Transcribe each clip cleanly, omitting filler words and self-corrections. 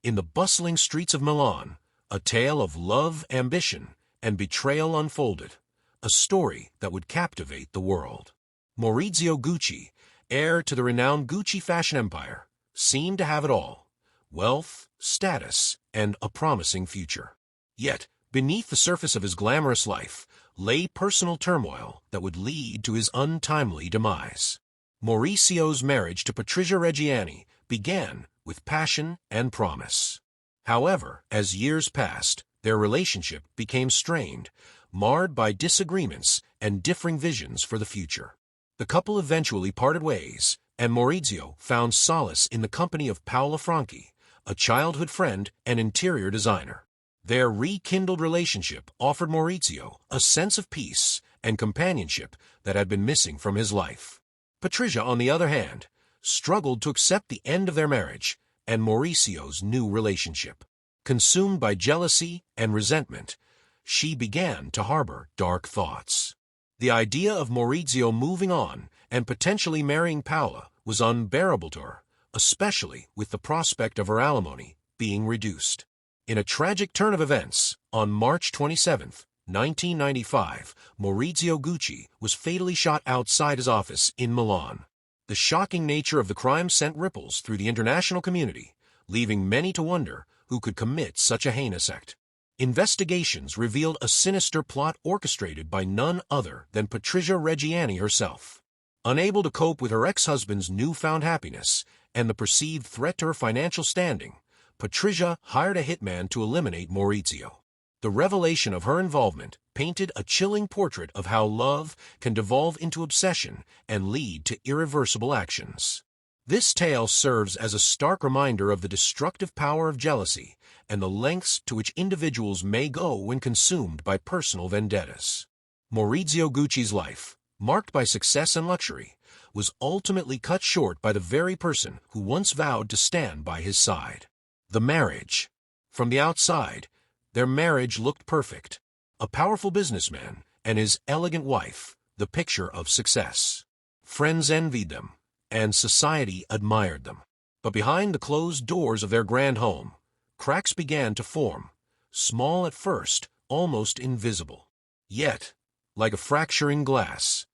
In the bustling streets of Milan, a tale of love, ambition, and betrayal unfolded, a story that would captivate the world. Maurizio Gucci, heir to the renowned Gucci fashion empire, seemed to have it all: wealth, status, and a promising future. Yet, beneath the surface of his glamorous life lay personal turmoil that would lead to his untimely demise. Maurizio's marriage to Patricia Reggiani began with passion and promise. However, as years passed, their relationship became strained, marred by disagreements and differing visions for the future. The couple eventually parted ways, and Maurizio found solace in the company of Paola Franchi, a childhood friend and interior designer. Their rekindled relationship offered Maurizio a sense of peace and companionship that had been missing from his life. Patricia, on the other hand, struggled to accept the end of their marriage and Maurizio's new relationship. Consumed by jealousy and resentment, she began to harbor dark thoughts. The idea of Maurizio moving on and potentially marrying Paola was unbearable to her, especially with the prospect of her alimony being reduced. In a tragic turn of events, on March 27, 1995, Maurizio Gucci was fatally shot outside his office in Milan. The shocking nature of the crime sent ripples through the international community, leaving many to wonder who could commit such a heinous act. Investigations revealed a sinister plot orchestrated by none other than Patricia Reggiani herself. Unable to cope with her ex-husband's newfound happiness and the perceived threat to her financial standing, Patricia hired a hitman to eliminate Maurizio. The revelation of her involvement painted a chilling portrait of how love can devolve into obsession and lead to irreversible actions. This tale serves as a stark reminder of the destructive power of jealousy and the lengths to which individuals may go when consumed by personal vendettas. Maurizio Gucci's life, marked by success and luxury, was ultimately cut short by the very person who once vowed to stand by his side. The marriage. From the outside, their marriage looked perfect. A powerful businessman and his elegant wife, the picture of success. Friends envied them, and society admired them. But behind the closed doors of their grand home, cracks began to form, small at first, almost invisible. Yet, like a fracturing glass,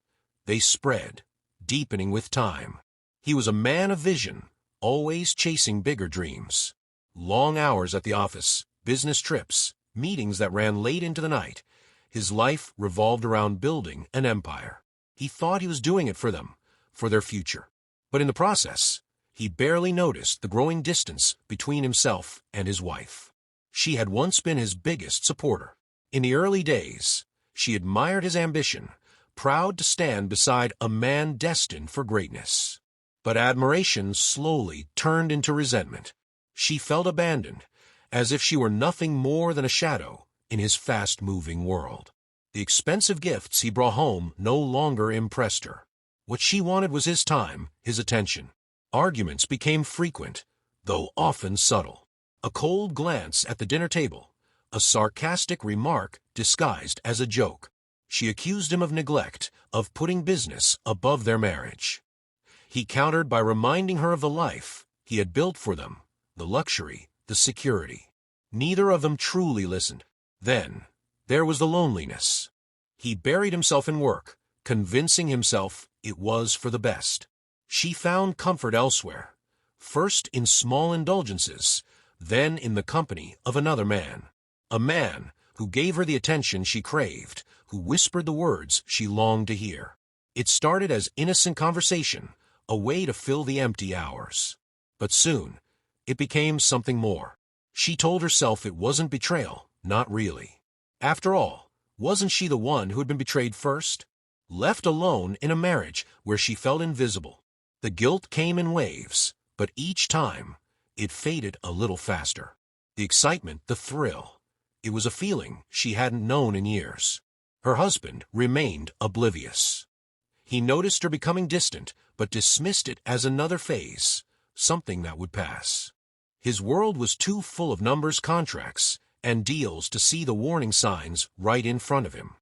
they spread, deepening with time. He was a man of vision, always chasing bigger dreams. Long hours at the office, business trips, meetings that ran late into the night. His life revolved around building an empire. He thought he was doing it for them, for their future. But in the process, he barely noticed the growing distance between himself and his wife. She had once been his biggest supporter. In the early days, she admired his ambition, proud to stand beside a man destined for greatness. But admiration slowly turned into resentment. She felt abandoned, as if she were nothing more than a shadow in his fast-moving world. The expensive gifts he brought home no longer impressed her. What she wanted was his time, his attention. Arguments became frequent, though often subtle. A cold glance at the dinner table, a sarcastic remark disguised as a joke. She accused him of neglect, of putting business above their marriage. He countered by reminding her of the life he had built for them, the luxury, the security. Neither of them truly listened. Then, there was the loneliness. He buried himself in work, convincing himself it was for the best. She found comfort elsewhere, first in small indulgences, then in the company of another man. A man who gave her the attention she craved, who whispered the words she longed to hear. It started as innocent conversation, a way to fill the empty hours. But soon, it became something more. She told herself it wasn't betrayal, not really. After all, wasn't she the one who had been betrayed first? Left alone in a marriage where she felt invisible. The guilt came in waves, but each time, it faded a little faster. The excitement, the thrill. It was a feeling she hadn't known in years. Her husband remained oblivious. He noticed her becoming distant, but dismissed it as another phase, something that would pass. His world was too full of numbers, contracts, and deals to see the warning signs right in front of him.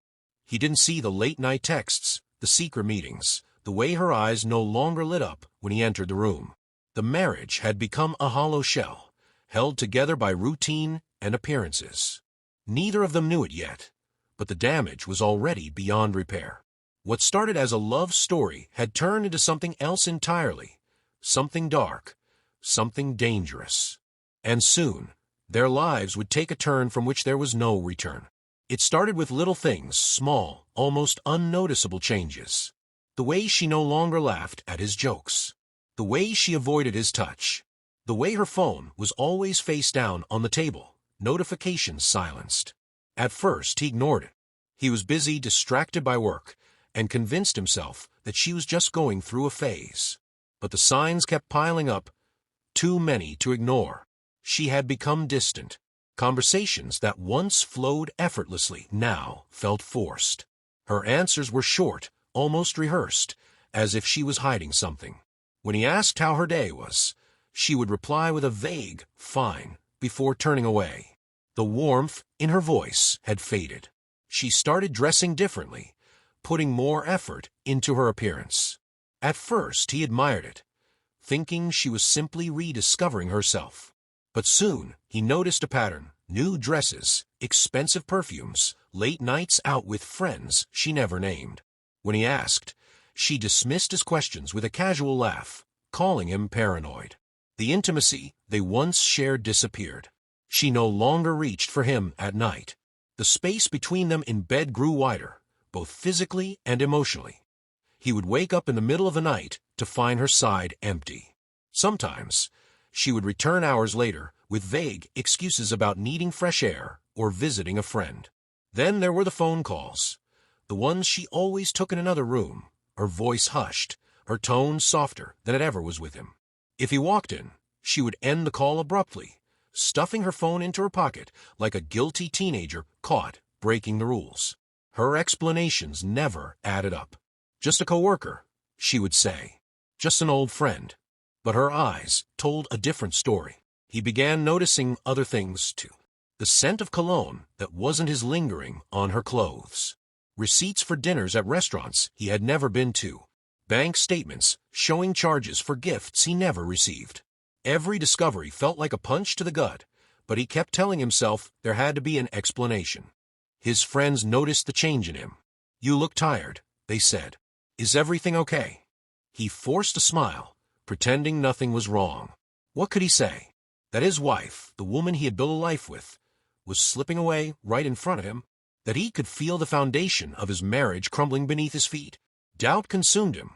He didn't see the late-night texts, the secret meetings, the way her eyes no longer lit up when he entered the room. The marriage had become a hollow shell, held together by routine and appearances. Neither of them knew it yet, but the damage was already beyond repair. What started as a love story had turned into something else entirely, something dark, something dangerous. And soon, their lives would take a turn from which there was no return. It started with little things, small, almost unnoticeable changes. The way she no longer laughed at his jokes. The way she avoided his touch. The way her phone was always face down on the table, notifications silenced. At first, he ignored it. He was busy, distracted by work, and convinced himself that she was just going through a phase. But the signs kept piling up, too many to ignore. She had become distant. Conversations that once flowed effortlessly now felt forced. Her answers were short, almost rehearsed, as if she was hiding something. When he asked how her day was, she would reply with a vague, "fine," before turning away. The warmth in her voice had faded. She started dressing differently, putting more effort into her appearance. At first, he admired it, thinking she was simply rediscovering herself. But soon, he noticed a pattern: new dresses, expensive perfumes, late nights out with friends she never named. When he asked, she dismissed his questions with a casual laugh, calling him paranoid. The intimacy they once shared disappeared. She no longer reached for him at night. The space between them in bed grew wider, both physically and emotionally. He would wake up in the middle of the night to find her side empty. Sometimes, she would return hours later with vague excuses about needing fresh air or visiting a friend. Then there were the phone calls, the ones she always took in another room, her voice hushed, her tone softer than it ever was with him. If he walked in, she would end the call abruptly, stuffing her phone into her pocket like a guilty teenager caught breaking the rules. Her explanations never added up. "Just a coworker," she would say. "Just an old friend." But her eyes told a different story. He began noticing other things, too. The scent of cologne that wasn't his lingering on her clothes. Receipts for dinners at restaurants he had never been to. Bank statements showing charges for gifts he never received. Every discovery felt like a punch to the gut, but he kept telling himself there had to be an explanation. His friends noticed the change in him. "You look tired," they said. "Is everything okay?" He forced a smile, pretending nothing was wrong. What could he say? That his wife, the woman he had built a life with, was slipping away right in front of him? That he could feel the foundation of his marriage crumbling beneath his feet? Doubt consumed him,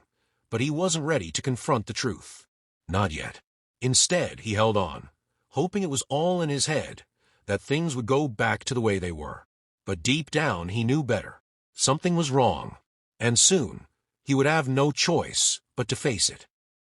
but he wasn't ready to confront the truth. Not yet. Instead, he held on, hoping it was all in his head, that things would go back to the way they were. But deep down, he knew better. Something was wrong, and soon he would have no choice but to face it.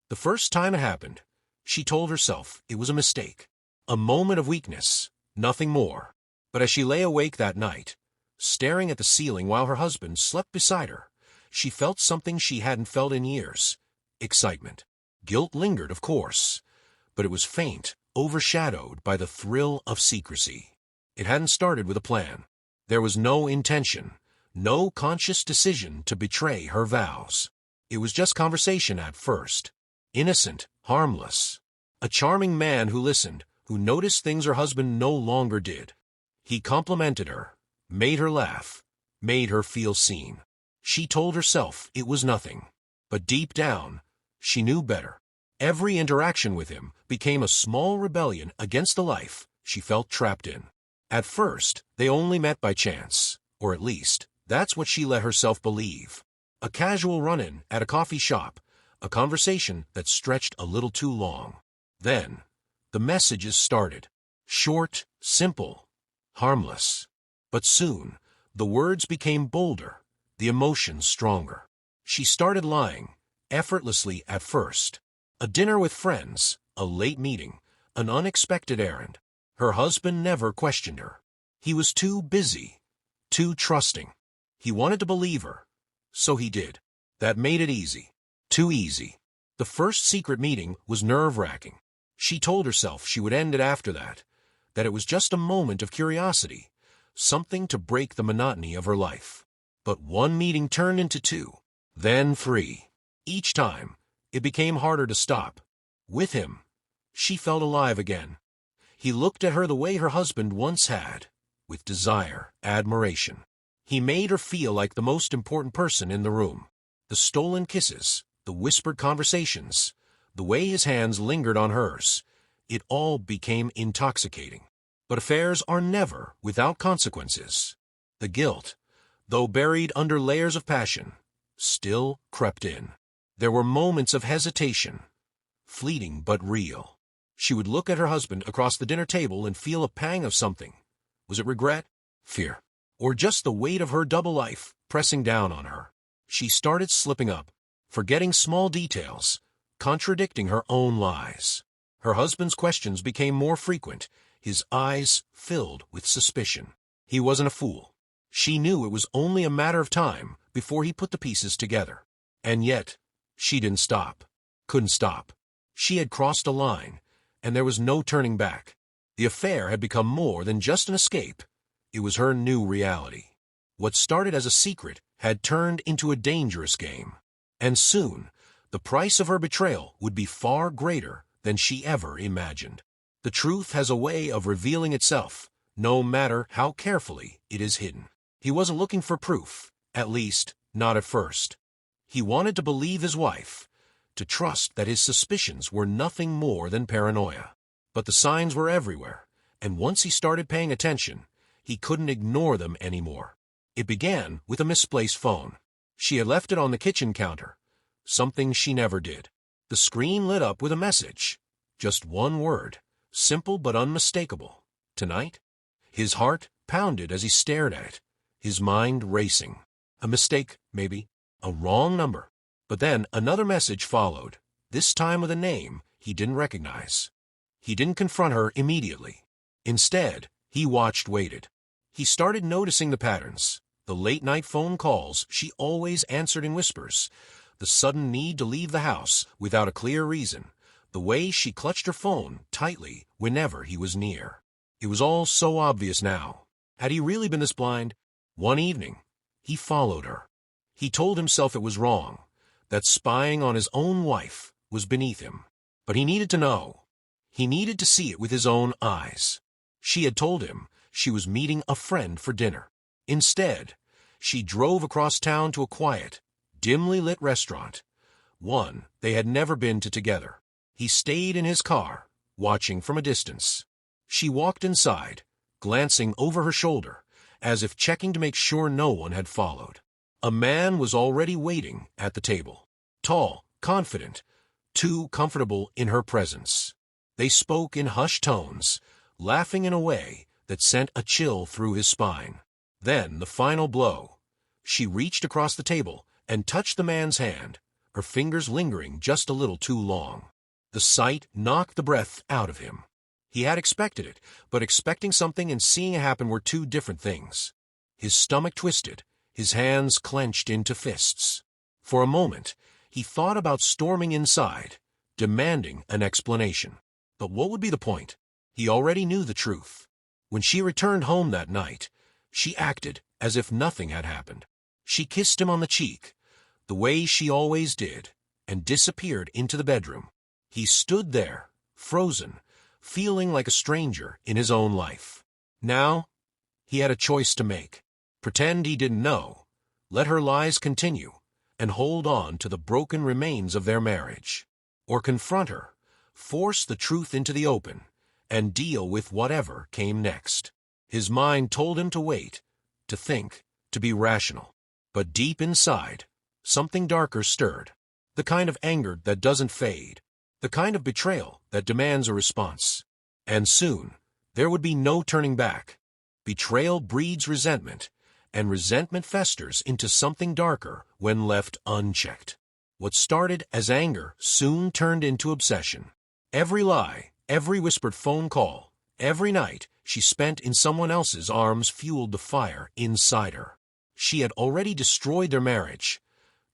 The first time it happened, she told herself it was a mistake, a moment of weakness, nothing more. But as she lay awake that night, staring at the ceiling while her husband slept beside her, she felt something she hadn't felt in years: excitement. Guilt lingered, of course, but it was faint, overshadowed by the thrill of secrecy. It hadn't started with a plan. There was no intention, no conscious decision to betray her vows. It was just conversation at first. Innocent, harmless. A charming man who listened, who noticed things her husband no longer did. He complimented her, made her laugh, made her feel seen. She told herself it was nothing, but deep down, she knew better. Every interaction with him became a small rebellion against the life she felt trapped in. At first, they only met by chance, or at least, that's what she let herself believe. A casual run-in at a coffee shop, a conversation that stretched a little too long. Then, the messages started. Short, simple, harmless. But soon, the words became bolder, the emotions stronger. She started lying, effortlessly at first. A dinner with friends, a late meeting, an unexpected errand. Her husband never questioned her. He was too busy, too trusting. He wanted to believe her, so he did. That made it easy. Too easy. The first secret meeting was nerve-wracking. She told herself she would end it after that it was just a moment of curiosity, something to break the monotony of her life. But one meeting turned into two, then three. Each time, it became harder to stop. With him, she felt alive again. He looked at her the way her husband once had, with desire, admiration. He made her feel like the most important person in the room. The stolen kisses, the whispered conversations, the way his hands lingered on hers, it all became intoxicating. But affairs are never without consequences. The guilt, though buried under layers of passion, still crept in. There were moments of hesitation, fleeting but real. She would look at her husband across the dinner table and feel a pang of something. Was it regret, fear, or just the weight of her double life pressing down on her? She started slipping up, forgetting small details, contradicting her own lies. Her husband's questions became more frequent, his eyes filled with suspicion. He wasn't a fool. She knew it was only a matter of time before he put the pieces together. And yet, she didn't stop. Couldn't stop. She had crossed a line, and there was no turning back. The affair had become more than just an escape. It was her new reality. What started as a secret had turned into a dangerous game. And soon, the price of her betrayal would be far greater than she ever imagined. The truth has a way of revealing itself, no matter how carefully it is hidden. He wasn't looking for proof, at least, not at first. He wanted to believe his wife, to trust that his suspicions were nothing more than paranoia. But the signs were everywhere, and once he started paying attention, he couldn't ignore them anymore. It began with a misplaced phone. She had left it on the kitchen counter, something she never did. The screen lit up with a message. Just one word, simple but unmistakable. Tonight? His heart pounded as he stared at it, his mind racing. A mistake, maybe. A wrong number. But then another message followed, this time with a name he didn't recognize. He didn't confront her immediately. Instead, he waited. He started noticing the patterns, the late-night phone calls she always answered in whispers, the sudden need to leave the house without a clear reason, the way she clutched her phone tightly whenever he was near. It was all so obvious now. Had he really been this blind? One evening, he followed her. He told himself it was wrong, that spying on his own wife was beneath him. But he needed to know. He needed to see it with his own eyes. She had told him she was meeting a friend for dinner. Instead, she drove across town to a quiet, dimly lit restaurant, one they had never been to together. He stayed in his car, watching from a distance. She walked inside, glancing over her shoulder, as if checking to make sure no one had followed. A man was already waiting at the table. Tall, confident, too comfortable in her presence. They spoke in hushed tones, laughing in a way that sent a chill through his spine. Then the final blow. She reached across the table and touched the man's hand, her fingers lingering just a little too long. The sight knocked the breath out of him. He had expected it, but expecting something and seeing it happen were two different things. His stomach twisted, his hands clenched into fists. For a moment, he thought about storming inside, demanding an explanation. But what would be the point? He already knew the truth. When she returned home that night, she acted as if nothing had happened. She kissed him on the cheek, the way she always did, and disappeared into the bedroom. He stood there, frozen, feeling like a stranger in his own life. Now, he had a choice to make. Pretend he didn't know, let her lies continue, and hold on to the broken remains of their marriage. Or confront her, force the truth into the open, and deal with whatever came next. His mind told him to wait, to think, to be rational. But deep inside, something darker stirred. The kind of anger that doesn't fade. The kind of betrayal that demands a response. And soon, there would be no turning back. Betrayal breeds resentment, and resentment festers into something darker when left unchecked. What started as anger soon turned into obsession. Every lie, every whispered phone call, every night she spent in someone else's arms fueled the fire inside her. She had already destroyed their marriage.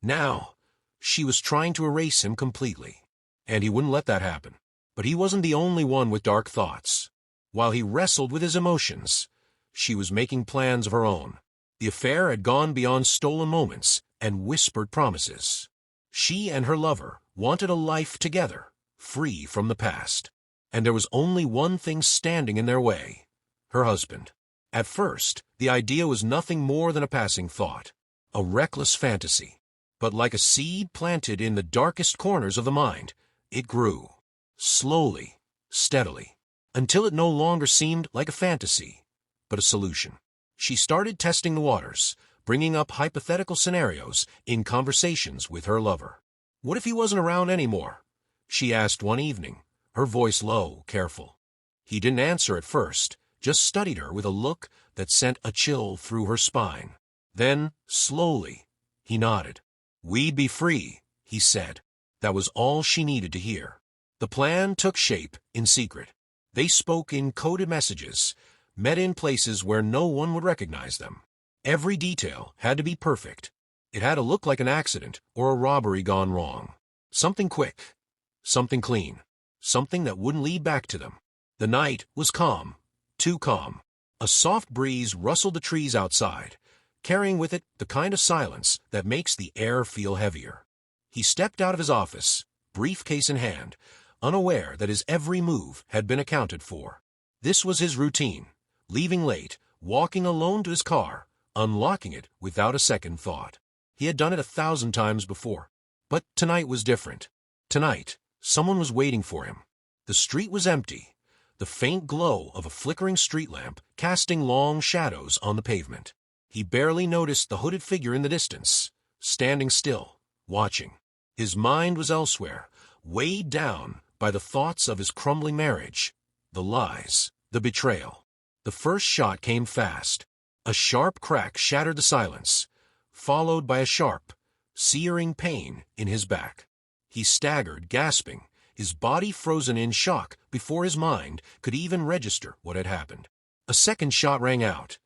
Now, she was trying to erase him completely. And he wouldn't let that happen. But he wasn't the only one with dark thoughts. While he wrestled with his emotions, she was making plans of her own. The affair had gone beyond stolen moments and whispered promises. She and her lover wanted a life together, free from the past. and there was only one thing standing in their way: her husband. At first, the idea was nothing more than a passing thought, a reckless fantasy. But like a seed planted in the darkest corners of the mind, it grew, slowly, steadily, until it no longer seemed like a fantasy, but a solution. She started testing the waters, bringing up hypothetical scenarios in conversations with her lover. What if he wasn't around anymore? She asked one evening, her voice low, careful. He didn't answer at first, just studied her with a look that sent a chill through her spine. Then, slowly, he nodded. "We'd be free," he said. That was all she needed to hear. The plan took shape in secret. They spoke in coded messages, met in places where no one would recognize them. Every detail had to be perfect. It had to look like an accident or a robbery gone wrong. Something quick, something clean, something that wouldn't lead back to them. The night was calm, too calm. A soft breeze rustled the trees outside, carrying with it the kind of silence that makes the air feel heavier. He stepped out of his office, briefcase in hand, unaware that his every move had been accounted for. This was his routine: leaving late, walking alone to his car, unlocking it without a second thought. He had done it 1,000 times before. But tonight was different. Tonight, someone was waiting for him. The street was empty, the faint glow of a flickering street lamp casting long shadows on the pavement. He barely noticed the hooded figure in the distance, standing still, watching. His mind was elsewhere, weighed down by the thoughts of his crumbling marriage, the lies, the betrayal. The first shot came fast. A sharp crack shattered the silence, followed by a sharp, searing pain in his back. He staggered, gasping, his body frozen in shock before his mind could even register what had happened. A second shot rang out,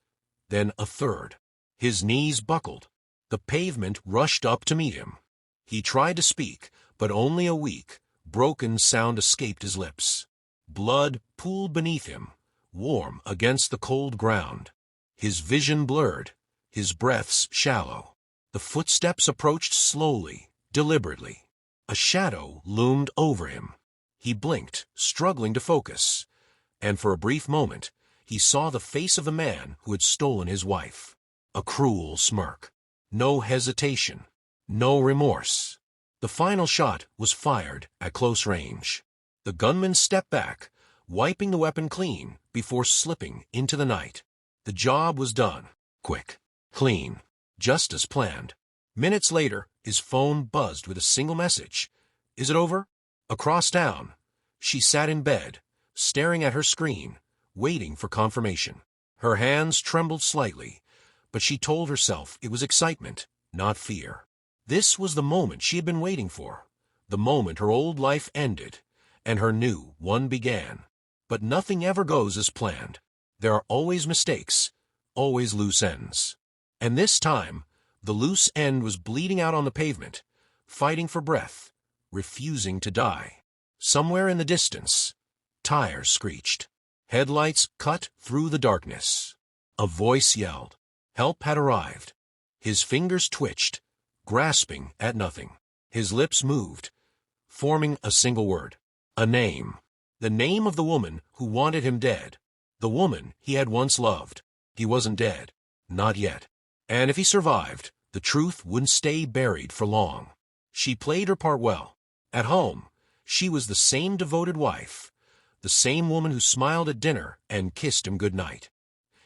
then a third. His knees buckled. The pavement rushed up to meet him. He tried to speak, but only a weak, broken sound escaped his lips. Blood pooled beneath him, warm against the cold ground. His vision blurred, his breaths shallow. The footsteps approached slowly, deliberately. A shadow loomed over him. He blinked, struggling to focus, and for a brief moment, he saw the face of the man who had stolen his wife. A cruel smirk. No hesitation. No remorse. The final shot was fired at close range. The gunman stepped back, wiping the weapon clean before slipping into the night. The job was done. Quick. Clean. Just as planned. Minutes later, his phone buzzed with a single message. "Is it over?" Across town, she sat in bed, staring at her screen, waiting for confirmation. Her hands trembled slightly, but she told herself it was excitement, not fear. This was the moment she had been waiting for, the moment her old life ended, and her new one began. But nothing ever goes as planned. There are always mistakes, always loose ends. And this time, the loose end was bleeding out on the pavement, fighting for breath, refusing to die. Somewhere in the distance, tires screeched. Headlights cut through the darkness. A voice yelled. Help had arrived. His fingers twitched, grasping at nothing. His lips moved, forming a single word. A name. The name of the woman who wanted him dead. The woman he had once loved. He wasn't dead. Not yet. And if he survived, the truth wouldn't stay buried for long. She played her part well. At home, she was the same devoted wife, the same woman who smiled at dinner and kissed him good night.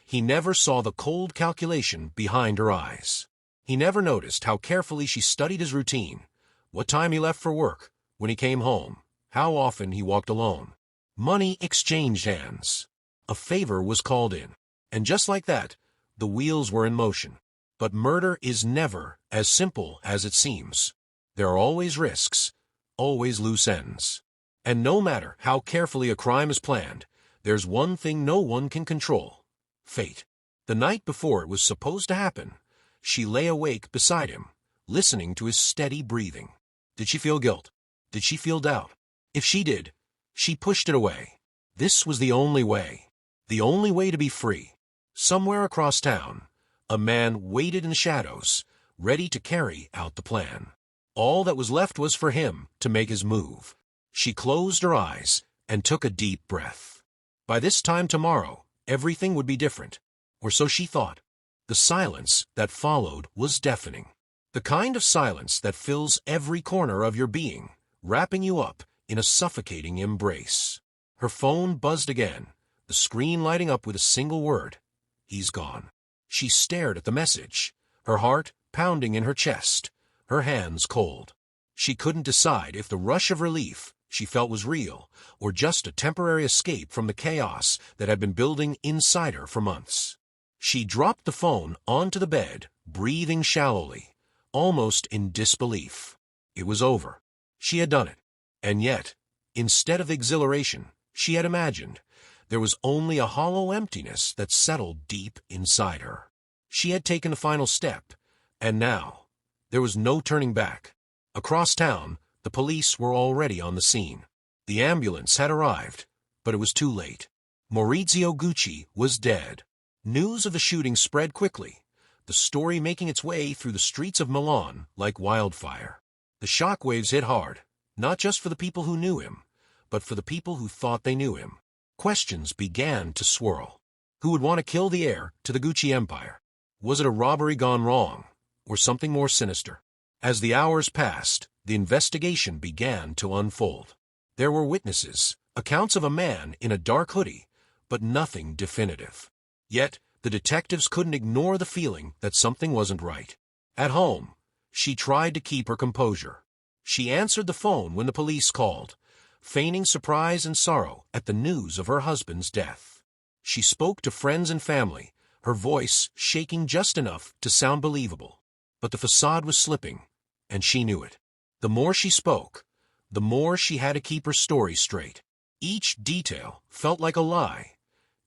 He never saw the cold calculation behind her eyes. He never noticed how carefully she studied his routine, what time he left for work, when he came home, how often he walked alone. Money exchanged hands. A favor was called in. And just like that, the wheels were in motion. But murder is never as simple as it seems. There are always risks, always loose ends. And no matter how carefully a crime is planned, there's one thing no one can control: fate. The night before it was supposed to happen, she lay awake beside him, listening to his steady breathing. Did she feel guilt? Did she feel doubt? If she did, she pushed it away. This was the only way to be free. Somewhere across town, a man waited in the shadows, ready to carry out the plan. All that was left was for him to make his move. She closed her eyes, and took a deep breath. By this time tomorrow, everything would be different, or so she thought. The silence that followed was deafening. The kind of silence that fills every corner of your being, wrapping you up in a suffocating embrace. Her phone buzzed again, the screen lighting up with a single word. He's gone. She stared at the message, her heart pounding in her chest, her hands cold. She couldn't decide if the rush of relief she felt was real or just a temporary escape from the chaos that had been building inside her for months. She dropped the phone onto the bed, breathing shallowly, almost in disbelief. It was over. She had done it. And yet, instead of exhilaration she had imagined, there was only a hollow emptiness that settled deep inside her. She had taken the final step, and now there was no turning back. Across town, the police were already on the scene. The ambulance had arrived, but it was too late. Maurizio Gucci was dead. News of the shooting spread quickly, the story making its way through the streets of Milan like wildfire. The shockwaves hit hard, not just for the people who knew him, but for the people who thought they knew him. Questions began to swirl. Who would want to kill the heir to the Gucci empire? Was it a robbery gone wrong, or something more sinister? As the hours passed, the investigation began to unfold. There were witnesses, accounts of a man in a dark hoodie, but nothing definitive. Yet, the detectives couldn't ignore the feeling that something wasn't right. At home, she tried to keep her composure. She answered the phone when the police called, feigning surprise and sorrow at the news of her husband's death. She spoke to friends and family, her voice shaking just enough to sound believable. But the facade was slipping, and she knew it. The more she spoke, the more she had to keep her story straight. Each detail felt like a lie,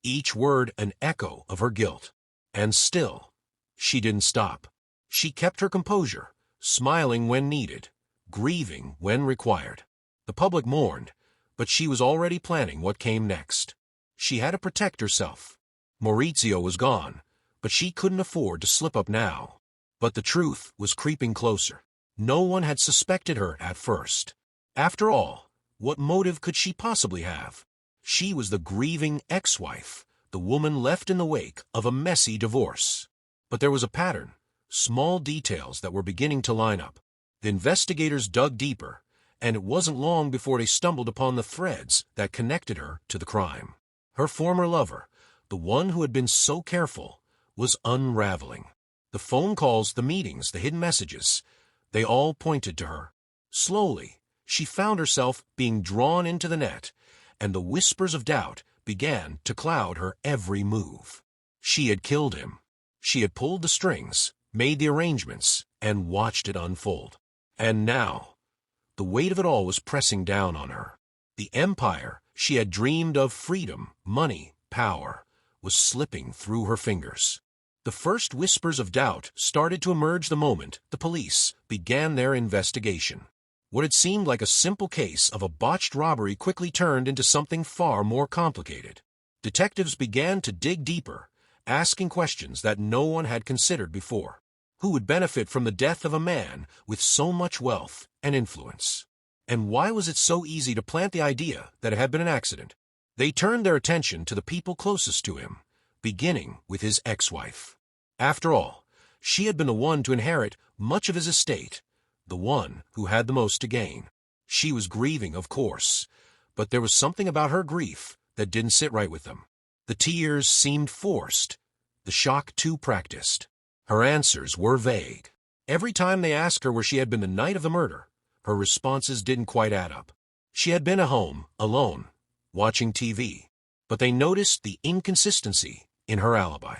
each word an echo of her guilt. And still, she didn't stop. She kept her composure, smiling when needed, grieving when required. The public mourned, but she was already planning what came next. She had to protect herself. Maurizio was gone, but she couldn't afford to slip up now. But the truth was creeping closer. No one had suspected her at first. After all, what motive could she possibly have? She was the grieving ex-wife, the woman left in the wake of a messy divorce. But there was a pattern, small details that were beginning to line up. The investigators dug deeper, and it wasn't long before they stumbled upon the threads that connected her to the crime. Her former lover, the one who had been so careful, was unraveling. The phone calls, the meetings, the hidden messages, they all pointed to her. Slowly, she found herself being drawn into the net, and the whispers of doubt began to cloud her every move. She had killed him. She had pulled the strings, made the arrangements, and watched it unfold. And now, the weight of it all was pressing down on her. The empire she had dreamed of, freedom, money, power, was slipping through her fingers. The first whispers of doubt started to emerge the moment the police began their investigation. What had seemed like a simple case of a botched robbery quickly turned into something far more complicated. Detectives began to dig deeper, asking questions that no one had considered before. Who would benefit from the death of a man with so much wealth and influence? And why was it so easy to plant the idea that it had been an accident? They turned their attention to the people closest to him, beginning with his ex-wife. After all, she had been the one to inherit much of his estate, the one who had the most to gain. She was grieving, of course, but there was something about her grief that didn't sit right with them. The tears seemed forced, the shock too practiced. Her answers were vague. Every time they asked her where she had been the night of the murder, her responses didn't quite add up. She had been at home, alone, watching TV, but they noticed the inconsistency in her alibi.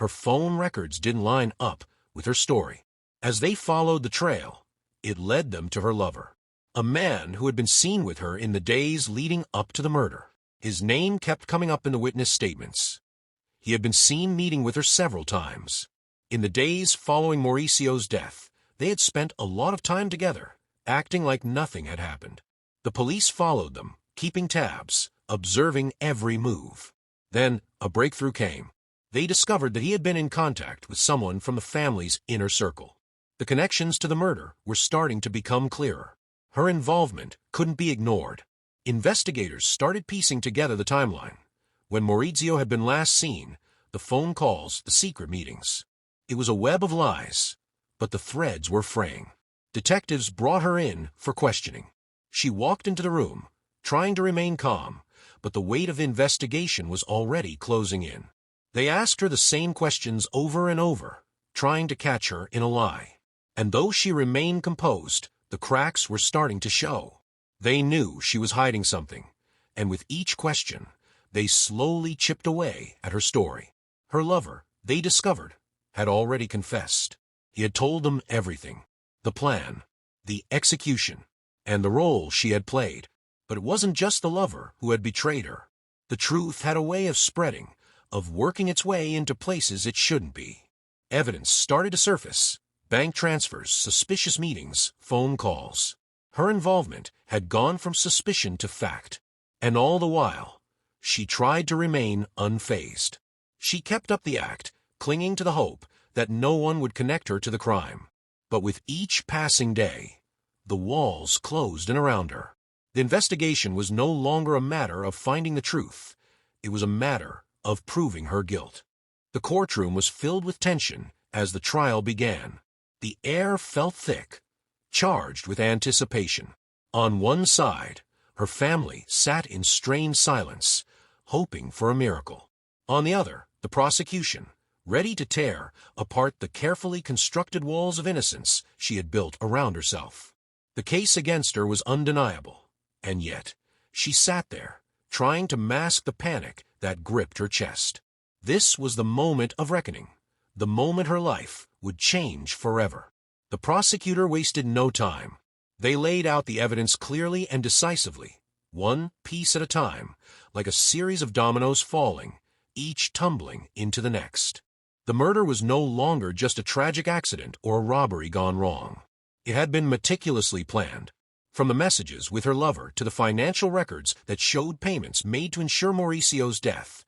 Her phone records didn't line up with her story. As they followed the trail, it led them to her lover, a man who had been seen with her in the days leading up to the murder. His name kept coming up in the witness statements. He had been seen meeting with her several times. In the days following Mauricio's death, they had spent a lot of time together, acting like nothing had happened. The police followed them, keeping tabs, observing every move. Then a breakthrough came. They discovered that he had been in contact with someone from the family's inner circle. The connections to the murder were starting to become clearer. Her involvement couldn't be ignored. Investigators started piecing together the timeline. When Maurizio had been last seen, the phone calls, the secret meetings. It was a web of lies, but the threads were fraying. Detectives brought her in for questioning. She walked into the room, trying to remain calm, but the weight of investigation was already closing in. They asked her the same questions over and over, trying to catch her in a lie. And though she remained composed, the cracks were starting to show. They knew she was hiding something, and with each question, they slowly chipped away at her story. Her lover, they discovered, had already confessed. He had told them everything, the plan, the execution, and the role she had played. But it wasn't just the lover who had betrayed her. The truth had a way of spreading, of working its way into places it shouldn't be. Evidence started to surface: bank transfers, suspicious meetings, phone calls. Her involvement had gone from suspicion to fact. And all the while, she tried to remain unfazed. She kept up the act, clinging to the hope that no one would connect her to the crime. But with each passing day, the walls closed in around her. The investigation was no longer a matter of finding the truth. It was a matter of proving her guilt. The courtroom was filled with tension as the trial began. The air felt thick, charged with anticipation. On one side, her family sat in strained silence, hoping for a miracle. On the other, the prosecution, ready to tear apart the carefully constructed walls of innocence she had built around herself. The case against her was undeniable, and yet she sat there, trying to mask the panic that gripped her chest. This was the moment of reckoning, the moment her life would change forever. The prosecutor wasted no time. They laid out the evidence clearly and decisively, one piece at a time, like a series of dominoes falling, each tumbling into the next. The murder was no longer just a tragic accident or a robbery gone wrong. It had been meticulously planned. From the messages with her lover to the financial records that showed payments made to ensure Mauricio's death,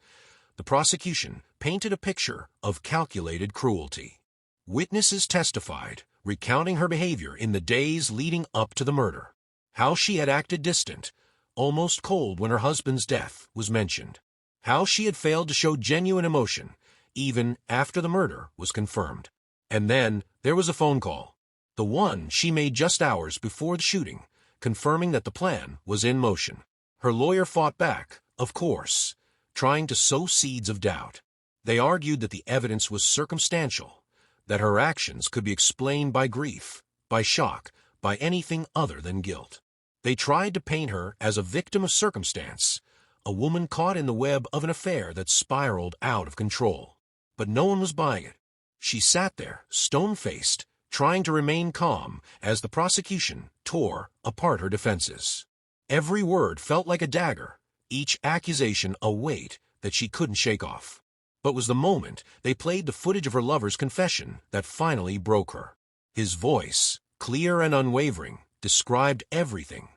the prosecution painted a picture of calculated cruelty. Witnesses testified, recounting her behavior in the days leading up to the murder. How she had acted distant, almost cold when her husband's death was mentioned. How she had failed to show genuine emotion, even after the murder was confirmed. And then there was a phone call, the one she made just hours before the shooting, confirming that the plan was in motion. Her lawyer fought back, of course, trying to sow seeds of doubt. They argued that the evidence was circumstantial, that her actions could be explained by grief, by shock, by anything other than guilt. They tried to paint her as a victim of circumstance, a woman caught in the web of an affair that spiraled out of control. But no one was buying it. She sat there, stone-faced, trying to remain calm as the prosecution tore apart her defenses. Every word felt like a dagger, each accusation a weight that she couldn't shake off. But was the moment they played the footage of her lover's confession that finally broke her. His voice, clear and unwavering, described everything: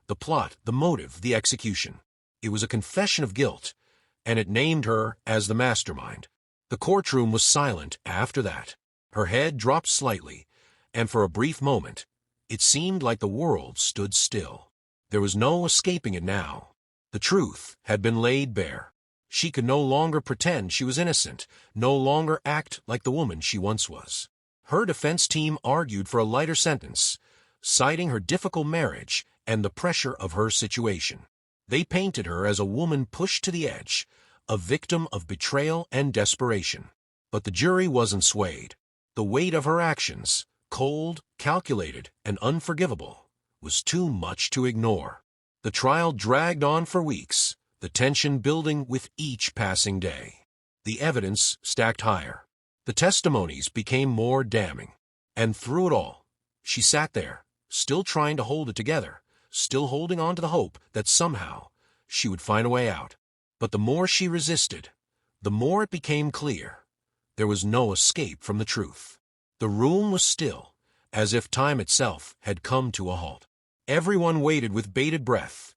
the plot, the motive, the execution. It was a confession of guilt, and it named her as the mastermind. The courtroom was silent after that. Her head dropped slightly, and for a brief moment, it seemed like the world stood still. There was no escaping it now. The truth had been laid bare. She could no longer pretend she was innocent, no longer act like the woman she once was. Her defense team argued for a lighter sentence, citing her difficult marriage and the pressure of her situation. They painted her as a woman pushed to the edge, a victim of betrayal and desperation. But the jury wasn't swayed. The weight of her actions, cold, calculated, and unforgivable, was too much to ignore. The trial dragged on for weeks, the tension building with each passing day. The evidence stacked higher. The testimonies became more damning. And through it all, she sat there, still trying to hold it together, still holding on to the hope that somehow she would find a way out. But the more she resisted, the more it became clear there was no escape from the truth. The room was still, as if time itself had come to a halt. Everyone waited with bated breath,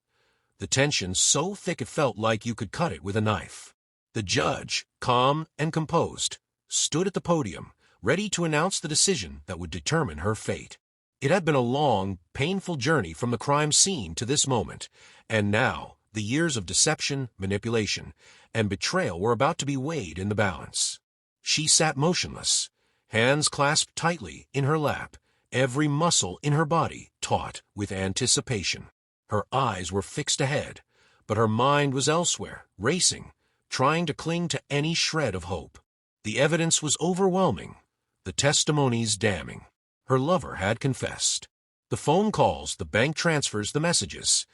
the tension so thick it felt like you could cut it with a knife. The judge, calm and composed, stood at the podium, ready to announce the decision that would determine her fate. It had been a long, painful journey from the crime scene to this moment, and now the years of deception, manipulation, and betrayal were about to be weighed in the balance. She sat motionless, hands clasped tightly in her lap, every muscle in her body taut with anticipation. Her eyes were fixed ahead, but her mind was elsewhere, racing, trying to cling to any shred of hope. The evidence was overwhelming, the testimonies damning. Her lover had confessed. The phone calls, the bank transfers, the messages.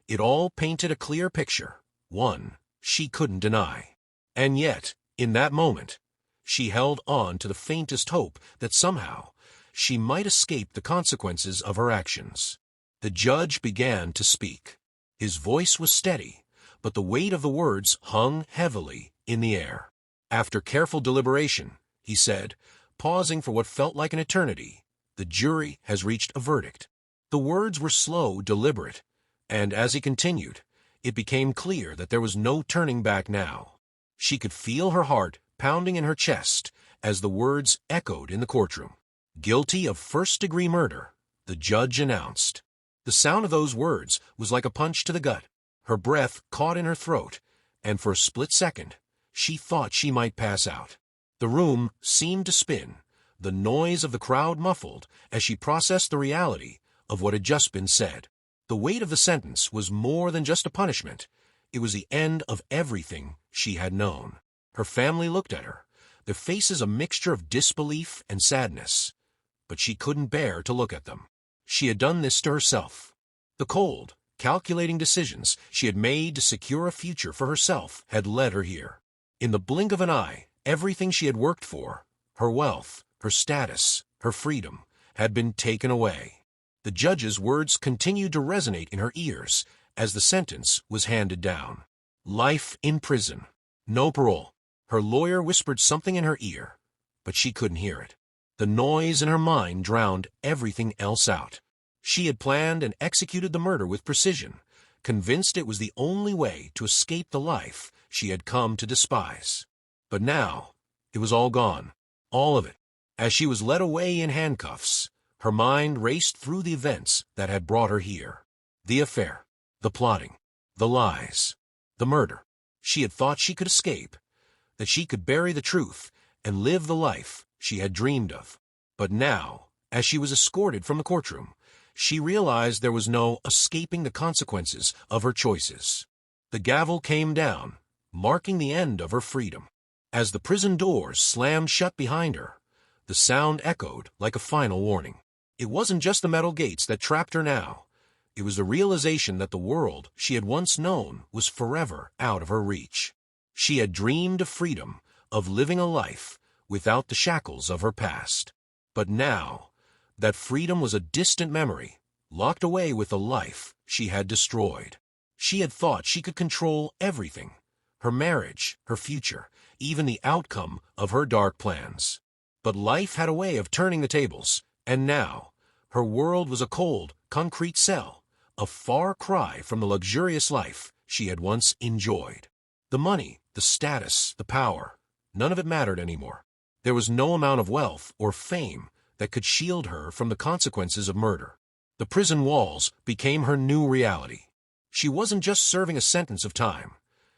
It all painted a clear picture, one she couldn't deny. And yet, in that moment, she held on to the faintest hope that somehow she might escape the consequences of her actions. The judge began to speak. His voice was steady, but the weight of the words hung heavily in the air. After careful deliberation, he said, pausing for what felt like an eternity, "The jury has reached a verdict." The words were slow, deliberate, and as he continued, it became clear that there was no turning back now. She could feel her heart pounding in her chest as the words echoed in the courtroom. "Guilty of first-degree murder," the judge announced. The sound of those words was like a punch to the gut. Her breath caught in her throat, and for a split second, she thought she might pass out. The room seemed to spin, the noise of the crowd muffled as she processed the reality of what had just been said. The weight of the sentence was more than just a punishment. It was the end of everything she had known. Her family looked at her, their faces a mixture of disbelief and sadness. But she couldn't bear to look at them. She had done this to herself. The cold, calculating decisions she had made to secure a future for herself had led her here. In the blink of an eye, everything she had worked for, her wealth, her status, her freedom, had been taken away. The judge's words continued to resonate in her ears as the sentence was handed down. Life in prison. No parole. Her lawyer whispered something in her ear, but she couldn't hear it. The noise in her mind drowned everything else out. She had planned and executed the murder with precision, convinced it was the only way to escape the life she had come to despise. But now, it was all gone. All of it. As she was led away in handcuffs, her mind raced through the events that had brought her here. The affair, the plotting, the lies, the murder. She had thought she could escape, that she could bury the truth and live the life she had dreamed of. But now, as she was escorted from the courtroom, she realized there was no escaping the consequences of her choices. The gavel came down, marking the end of her freedom. As the prison doors slammed shut behind her, the sound echoed like a final warning. It wasn't just the metal gates that trapped her now. It was the realization that the world she had once known was forever out of her reach. She had dreamed of freedom, of living a life without the shackles of her past. But now, that freedom was a distant memory, locked away with the life she had destroyed. She had thought she could control everything, her marriage, her future, even the outcome of her dark plans. But life had a way of turning the tables, and now, her world was a cold, concrete cell, a far cry from the luxurious life she had once enjoyed. The money, the status, the power, none of it mattered anymore. There was no amount of wealth or fame that could shield her from the consequences of murder. The prison walls became her new reality. She wasn't just serving a sentence of time.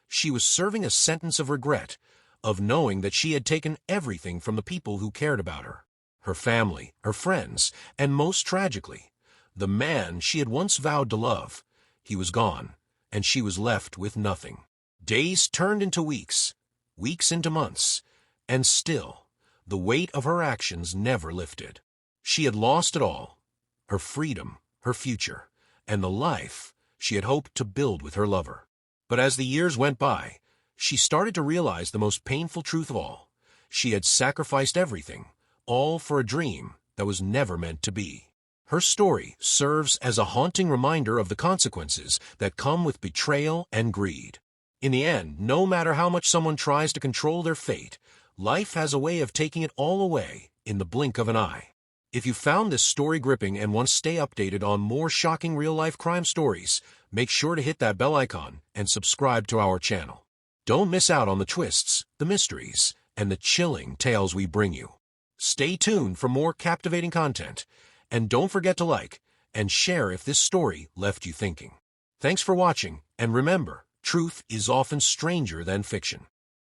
She was serving a sentence of regret, of knowing that she had taken everything from the people who cared about her. Her family, her friends, and most tragically, the man she had once vowed to love. He was gone, and she was left with nothing. Days turned into weeks, weeks into months, and still, the weight of her actions never lifted. She had lost it all, her freedom, her future, and the life she had hoped to build with her lover. But as the years went by, she started to realize the most painful truth of all. She had sacrificed everything, all for a dream that was never meant to be. Her story serves as a haunting reminder of the consequences that come with betrayal and greed. In the end, no matter how much someone tries to control their fate, life has a way of taking it all away in the blink of an eye. If you found this story gripping and want to stay updated on more shocking real-life crime stories, make sure to hit that bell icon and subscribe to our channel. Don't miss out on the twists, the mysteries, and the chilling tales we bring you. Stay tuned for more captivating content, And don't forget to like and share if this story left you thinking. Thanks for watching, and remember, truth is often stranger than fiction.